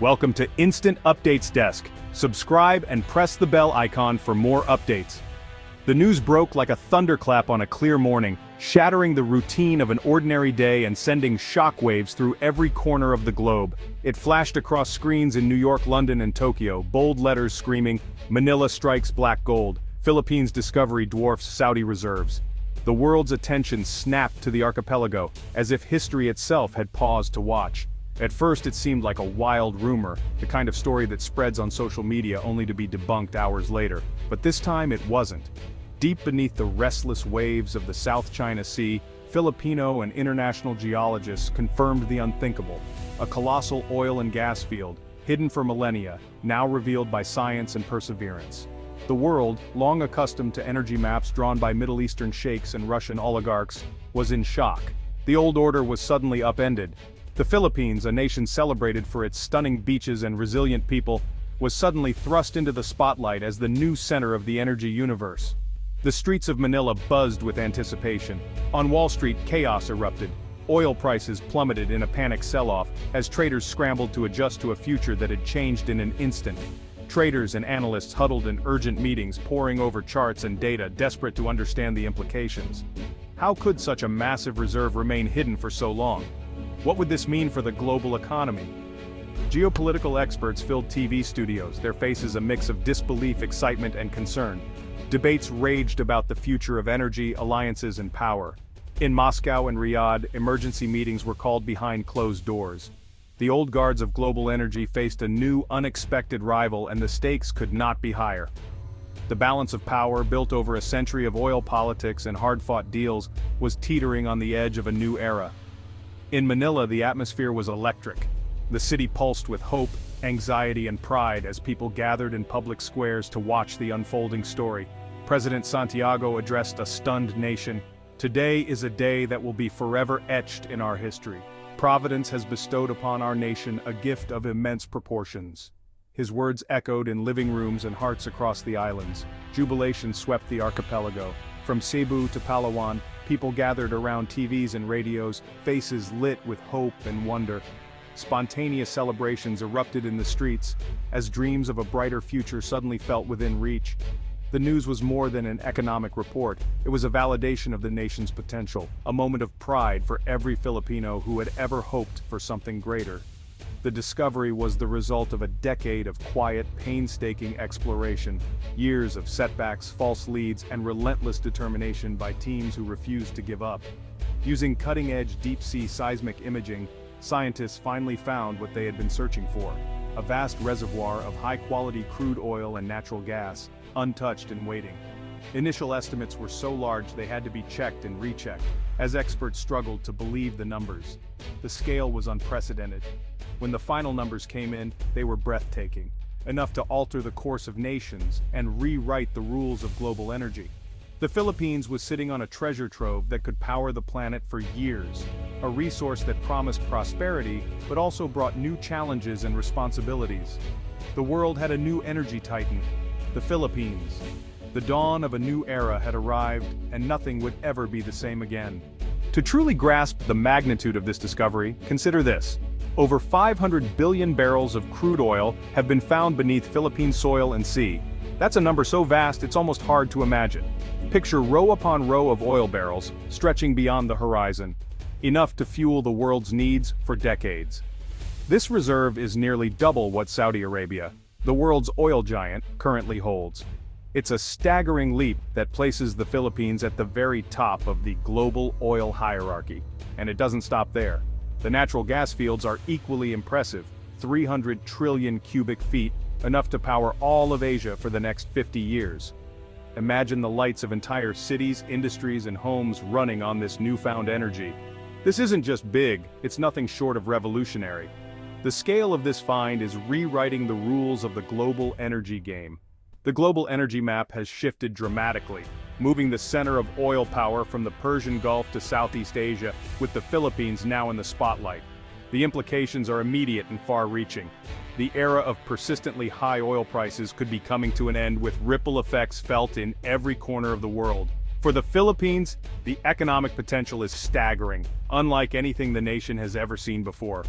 Welcome to Instant Updates Desk. Subscribe and press the bell icon for more updates. The news broke like a thunderclap on a clear morning, shattering the routine of an ordinary day and sending shockwaves through every corner of the globe. It flashed across screens in New York, London, and Tokyo, bold letters screaming, "Manila strikes black gold. Philippines discovery dwarfs Saudi reserves." The world's attention snapped to the archipelago, as if history itself had paused to watch. At first it seemed like a wild rumor, the kind of story that spreads on social media only to be debunked hours later. But this time it wasn't. Deep beneath the restless waves of the South China Sea, Filipino and international geologists confirmed the unthinkable. A colossal oil and gas field, hidden for millennia, now revealed by science and perseverance. The world, long accustomed to energy maps drawn by Middle Eastern sheikhs and Russian oligarchs, was in shock. The old order was suddenly upended. The Philippines, a nation celebrated for its stunning beaches and resilient people, was suddenly thrust into the spotlight as the new center of the energy universe. The streets of Manila buzzed with anticipation. On Wall Street, chaos erupted. Oil prices plummeted in a panic sell-off as traders scrambled to adjust to a future that had changed in an instant. Traders and analysts huddled in urgent meetings, poring over charts and data, desperate to understand the implications. How could such a massive reserve remain hidden for so long? What would this mean for the global economy? Geopolitical experts filled TV studios, their faces a mix of disbelief, excitement, and concern. Debates raged about the future of energy, alliances, and power. In Moscow and Riyadh, emergency meetings were called behind closed doors. The old guards of global energy faced a new, unexpected rival, and the stakes could not be higher. The balance of power, built over a century of oil politics and hard-fought deals, was teetering on the edge of a new era. In Manila, the atmosphere was electric. The city pulsed with hope, anxiety, and pride as people gathered in public squares to watch the unfolding story. President Santiago addressed a stunned nation. "Today is a day that will be forever etched in our history. Providence has bestowed upon our nation a gift of immense proportions." His words echoed in living rooms and hearts across the islands. Jubilation swept the archipelago. From Cebu to Palawan, people gathered around TVs and radios, faces lit with hope and wonder. Spontaneous celebrations erupted in the streets, as dreams of a brighter future suddenly felt within reach. The news was more than an economic report, it was a validation of the nation's potential, a moment of pride for every Filipino who had ever hoped for something greater. The discovery was the result of a decade of quiet, painstaking exploration, years of setbacks, false leads, and relentless determination by teams who refused to give up. Using cutting-edge deep-sea seismic imaging, scientists finally found what they had been searching for: a vast reservoir of high-quality crude oil and natural gas, untouched and waiting. Initial estimates were so large they had to be checked and rechecked, as experts struggled to believe the numbers. The scale was unprecedented. When the final numbers came in, they were breathtaking, enough to alter the course of nations and rewrite the rules of global energy. The Philippines was sitting on a treasure trove that could power the planet for years, a resource that promised prosperity but also brought new challenges and responsibilities. The world had a new energy titan, the Philippines. The dawn of a new era had arrived, and nothing would ever be the same again. To truly grasp the magnitude of this discovery, consider this. Over 500 billion barrels of crude oil have been found beneath Philippine soil and sea. That's a number so vast it's almost hard to imagine. Picture row upon row of oil barrels, stretching beyond the horizon. Enough to fuel the world's needs for decades. This reserve is nearly double what Saudi Arabia, the world's oil giant, currently holds. It's a staggering leap that places the Philippines at the very top of the global oil hierarchy. And it doesn't stop there. The natural gas fields are equally impressive, 300 trillion cubic feet, enough to power all of Asia for the next 50 years. Imagine the lights of entire cities, industries, and homes running on this newfound energy. This isn't just big, it's nothing short of revolutionary. The scale of this find is rewriting the rules of the global energy game. The global energy map has shifted dramatically, moving the center of oil power from the Persian Gulf to Southeast Asia, with the Philippines now in the spotlight. The implications are immediate and far-reaching. The era of persistently high oil prices could be coming to an end, with ripple effects felt in every corner of the world. For the Philippines, the economic potential is staggering, unlike anything the nation has ever seen before.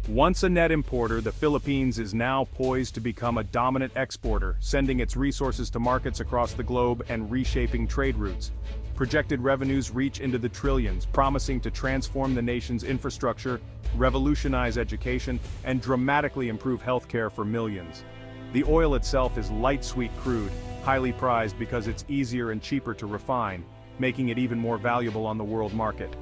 Once a net importer, the Philippines is now poised to become a dominant exporter, sending its resources to markets across the globe and reshaping trade routes. Projected revenues reach into the trillions, promising to transform the nation's infrastructure, revolutionize education, and dramatically improve healthcare for millions. The oil itself is light sweet crude, highly prized because it's easier and cheaper to refine, making it even more valuable on the world market.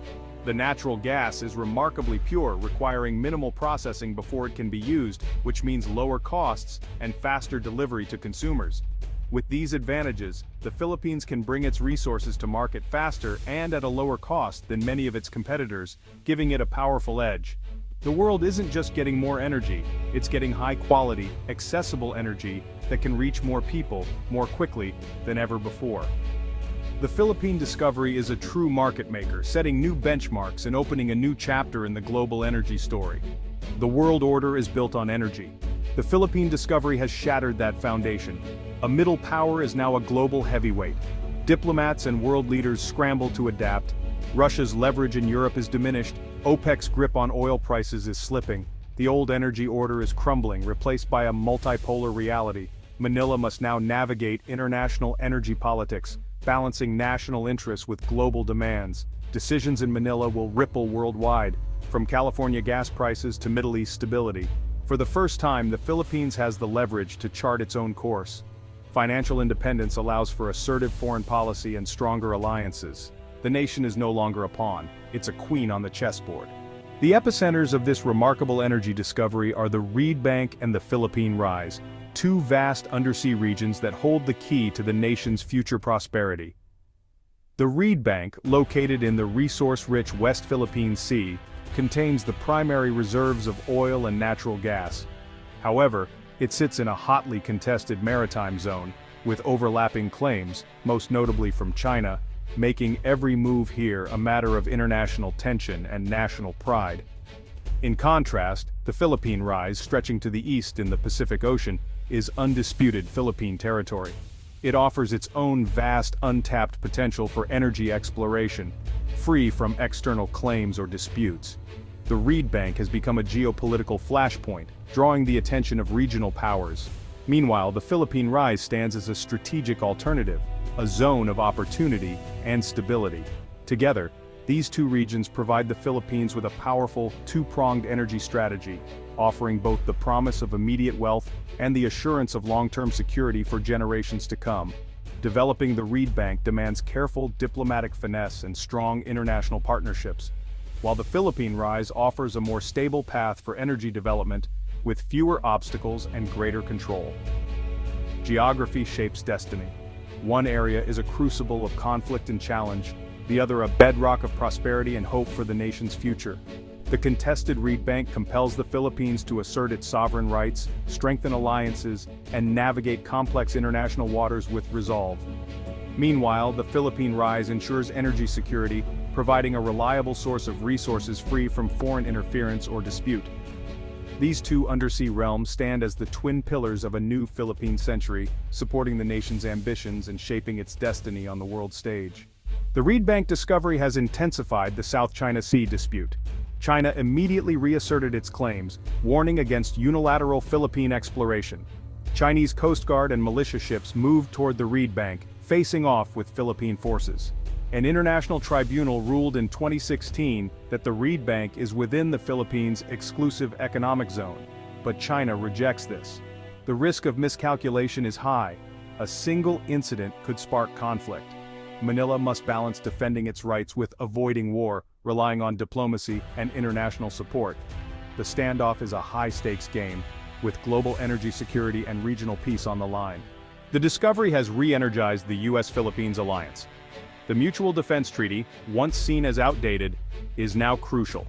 The natural gas is remarkably pure, requiring minimal processing before it can be used, which means lower costs and faster delivery to consumers. With these advantages, the Philippines can bring its resources to market faster and at a lower cost than many of its competitors, giving it a powerful edge. The world isn't just getting more energy, it's getting high-quality, accessible energy that can reach more people more quickly than ever before. The Philippine discovery is a true market maker, setting new benchmarks and opening a new chapter in the global energy story. The world order is built on energy. The Philippine discovery has shattered that foundation. A middle power is now a global heavyweight. Diplomats and world leaders scramble to adapt. Russia's leverage in Europe is diminished. OPEC's grip on oil prices is slipping. The old energy order is crumbling, replaced by a multipolar reality. Manila must now navigate international energy politics, balancing national interests with global demands. Decisions in Manila will ripple worldwide, from California gas prices to Middle East stability. For the first time, the Philippines has the leverage to chart its own course. Financial independence allows for assertive foreign policy and stronger alliances. The nation is no longer a pawn, it's a queen on the chessboard. The epicenters of this remarkable energy discovery are the Reed Bank and the Philippine Rise, two vast undersea regions that hold the key to the nation's future prosperity. The Reed Bank, located in the resource-rich West Philippine Sea, contains the primary reserves of oil and natural gas. However, it sits in a hotly contested maritime zone, with overlapping claims, most notably from China, making every move here a matter of international tension and national pride. In contrast, the Philippine Rise, stretching to the east in the Pacific Ocean, is undisputed Philippine territory. It offers its own vast untapped potential for energy exploration, free from external claims or disputes. The Reed Bank has become a geopolitical flashpoint, drawing the attention of regional powers. Meanwhile, the Philippine Rise stands as a strategic alternative, a zone of opportunity and stability. Together, these two regions provide the Philippines with a powerful, two-pronged energy strategy, offering both the promise of immediate wealth and the assurance of long-term security for generations to come. Developing the Reed Bank demands careful diplomatic finesse and strong international partnerships, while the Philippine Rise offers a more stable path for energy development with fewer obstacles and greater control. Geography shapes destiny. One area is a crucible of conflict and challenge, the other a bedrock of prosperity and hope for the nation's future. The contested Reed Bank compels the Philippines to assert its sovereign rights, strengthen alliances, and navigate complex international waters with resolve. Meanwhile, the Philippine Rise ensures energy security, providing a reliable source of resources free from foreign interference or dispute. These two undersea realms stand as the twin pillars of a new Philippine century, supporting the nation's ambitions and shaping its destiny on the world stage. The Reed Bank discovery has intensified the South China Sea dispute. China immediately reasserted its claims, warning against unilateral Philippine exploration. Chinese Coast Guard and militia ships moved toward the Reed Bank, facing off with Philippine forces. An international tribunal ruled in 2016 that the Reed Bank is within the Philippines' exclusive economic zone, but China rejects this. The risk of miscalculation is high. A single incident could spark conflict. Manila must balance defending its rights with avoiding war, relying on diplomacy and international support. The standoff is a high-stakes game, with global energy security and regional peace on the line. The discovery has re-energized the U.S.-Philippines alliance. The Mutual Defense Treaty, once seen as outdated, is now crucial.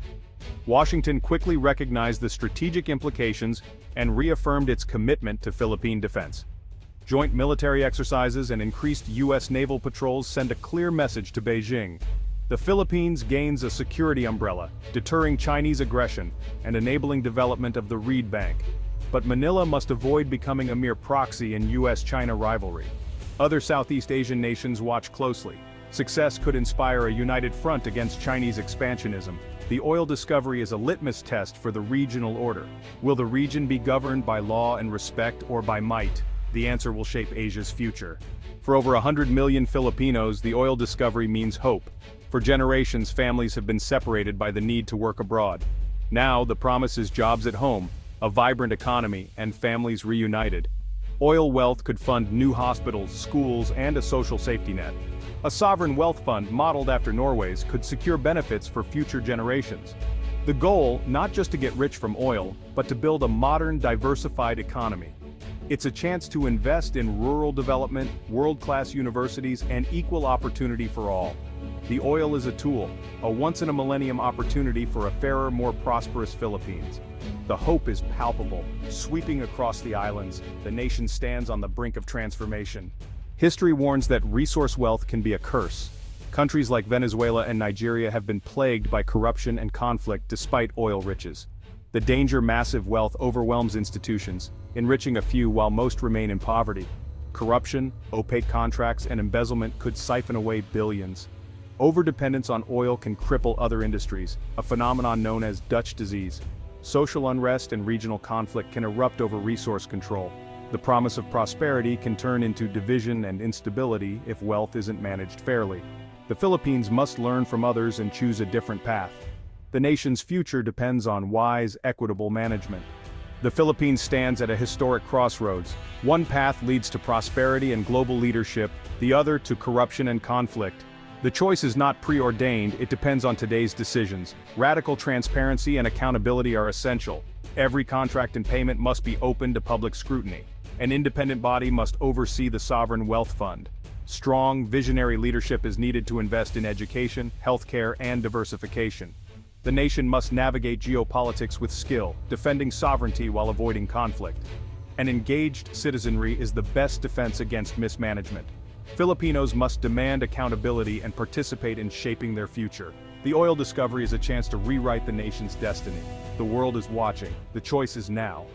Washington quickly recognized the strategic implications and reaffirmed its commitment to Philippine defense. Joint military exercises and increased U.S. naval patrols send a clear message to Beijing. The Philippines gains a security umbrella, deterring Chinese aggression and enabling development of the Reed Bank. But Manila must avoid becoming a mere proxy in U.S.-China rivalry. Other Southeast Asian nations watch closely. Success could inspire a united front against Chinese expansionism. The The oil discovery is a litmus test for the regional order. Will the region be governed by law and respect or by might? The answer will shape Asia's future. For over 100 million Filipinos, the oil discovery means hope. For generations, families have been separated by the need to work abroad. Now, the promise is jobs at home, a vibrant economy, and families reunited. Oil wealth could fund new hospitals, schools, and a social safety net. A sovereign wealth fund modeled after Norway's could secure benefits for future generations. The goal, not just to get rich from oil, but to build a modern, diversified economy. It's a chance to invest in rural development, world-class universities, and equal opportunity for all. The oil is a tool, a once-in-a-millennium opportunity for a fairer, more prosperous Philippines. The hope is palpable. Sweeping across the islands, the nation stands on the brink of transformation. History warns that resource wealth can be a curse. Countries like Venezuela and Nigeria have been plagued by corruption and conflict despite oil riches. The danger massive wealth overwhelms institutions, enriching a few while most remain in poverty. Corruption, opaque contracts, and embezzlement could siphon away billions. Overdependence on oil can cripple other industries, a phenomenon known as Dutch disease. Social unrest and regional conflict can erupt over resource control. The promise of prosperity can turn into division and instability if wealth isn't managed fairly. The Philippines must learn from others and choose a different path. The nation's future depends on wise, equitable management. The Philippines stands at a historic crossroads. One path leads to prosperity and global leadership, the other to corruption and conflict. The choice is not preordained, it depends on today's decisions. Radical transparency and accountability are essential. Every contract and payment must be open to public scrutiny. An independent body must oversee the sovereign wealth fund. Strong, visionary leadership is needed to invest in education, healthcare, and diversification. The nation must navigate geopolitics with skill, defending sovereignty while avoiding conflict. An engaged citizenry is the best defense against mismanagement. Filipinos must demand accountability and participate in shaping their future. The oil discovery is a chance to rewrite the nation's destiny. The world is watching. The choice is now.